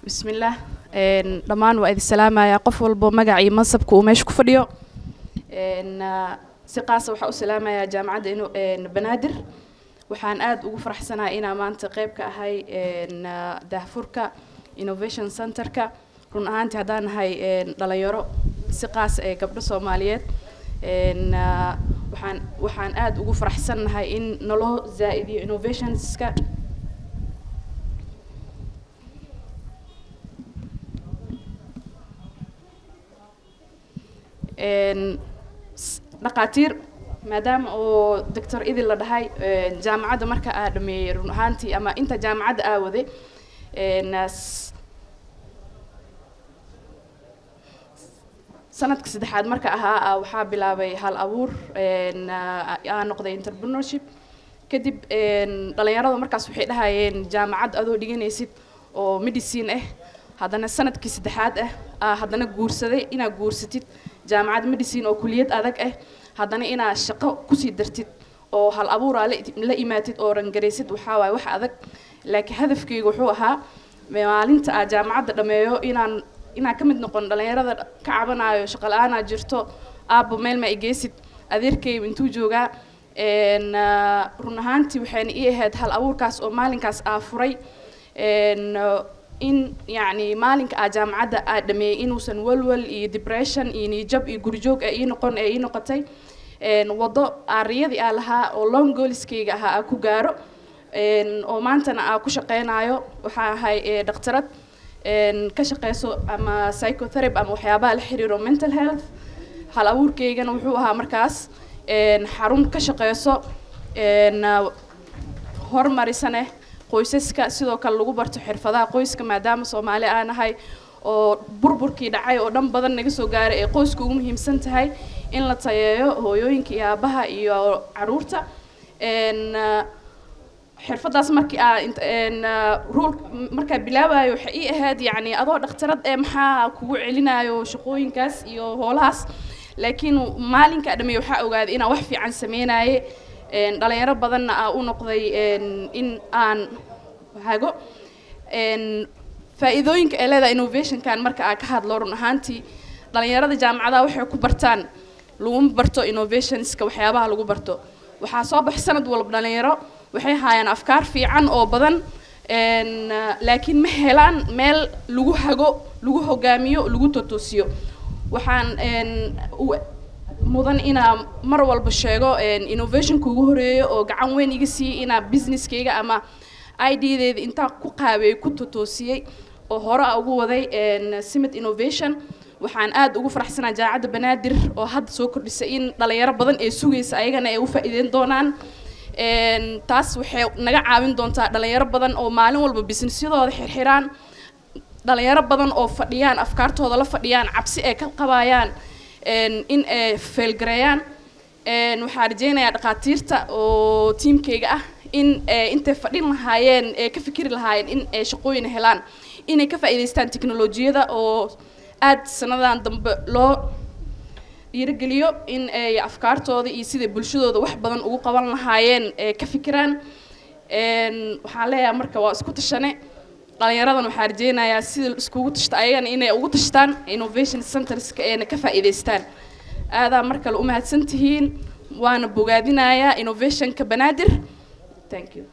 بسم الله دمان وإذ السلامة يا قفل بمجاعي منصبك وماش كفريو سقاس وحق السلامة يا جامعة إنه بنادر وحان آد وفرح سنة إنا ما انتقيب كهاي دهفوركا innovation center ka run ahaantii hadaan nahay dhalinyaro siqaas ee gabdho Soomaaliyeed waxaan aad ugu faraxsanahay in naloo zaaidiyo innovationska dhaqaatiir maadaama oo doctor idil la dhahay jaamacadda marka aad dhameeyay run ahaantii ama inta jaamacadda aawade sanadka saddexaad marka ahaa waxaa bilaabay hal abuur aan noqday entrepreneurship kadib dhalinyarada markaas waxay dhahayeen jaamacad adoo dhiganaysid oo medicine haddana sanadkii saddexaad haddana guursaday inaad guursatid jaamacad medicine oo kuliyad adag haddana inaad shaqo kusii dartid oo hal abuuraa la imaatid oo rangaraysid waxaa waaye wax adag laakiin hadafkaygu wuxuu ahaa maalinta aad jaamacadda dhameeyo inaan ka mid noqon dhalinyarada ka cabanayo shaqo la'aan jirto aabbo meel ma igeysid adeerkay intuu joogaa run ahaantii waxayna ii ahayd hal abuurkaas oo maalinkaas furay in yani maalinka aad jaamacadda aad dhameeyay inuusan walwal iyo depression iyo niyad-jab iyo gurijoog ii noqotay wado ariyadii aan lahaa oo long goalskayga ahaa ku gaaro oo maantana aan ku shaqeynayo waxaa ahay dhaqtarad ka shaqeyso ama psychotherapy ama waxyaabaha la xiriiro mental health hal abuurkaygana wuxuu ahaa markaas xarun ka shaqeyso horumarisane qoysaska sidoo kale lagu barto xirfadaha qoyska maadaama Soomaali aan ahay oo burburkii dhacay oo dhan badan naga soo gaaray ee qoysku ugu muhiimsan tahay in la tayeeyo hooyooyinka iyo aabaha iyo caruurta xirfadaas markii marka bilaabayo waxa ii ahayd yani adoo dhaqtarad maxaa kugu celinayo shaqooyinkaas iyo hoolahaas laakiin maalinka dhameeyo waxa ogaaday inaan wax fiican sameeyay dhalinyaro badanna u noqday in aan hago faa'iidooyinka ee leedahay innovationkan marka aan ka hadlo run ahaantii dhalinyarada jaamacadaha waxay ku bartaan lagu barto innovationska waxyaabaha lagu barto waxaa soo baxay sanad walba dhalinyaro waxay hayaan afkaar fiican oo badan laakiin ma helaan meel lagu hago lagu hogaamiyo lagu totoosiyo waxaan mudan ina mar walba sheego innovationka ugu horeeyo oo gacan weyn iga siiyay ina businesskayga ama ideadeeda inta ku qaabay ku totoosiyay oo hore ugu waday Summit Innovation waxaan aad ugu faraxsanahay jaamacadda Banaadir oo hadda soo kordhisay in dhalinyaro badan ay sugaysa ayagana ay u faa'iideyn doonaan taas waxay naga caawin doontaa dhalinyaro badan oo maalin walba businessyadooda xirxiraan dhalinyaro badan oo fadhiyaan afkaartooda la fadhiyaan cabsi ay ka qabayaan in ay fail gareeyaan waxaan rajeynayaa dhaqaatiirta oo teamkayga in intay fadhin lahaayeen ee ka fikiri lahaayeen in ay shaqooyin helaan inay ka faa'iideystaan tiknoolajiyada oo aad sanadan dambe loo dhiirigeliyo in ay afkaartooda iyo sida bulshadooda wax badan ugu qaban lahaayeen ka fikiraan waxaan leeyahay marka waa isku tashane dhalinyaradan waxaan rajeynayaa sida iskugu tashta ayagana inay ugu tashtaan innovation centerska ee ka faa'iideystaan aadaa markale u mahadsantihiin waana bogaadinayaa innovationka Banaadir thank you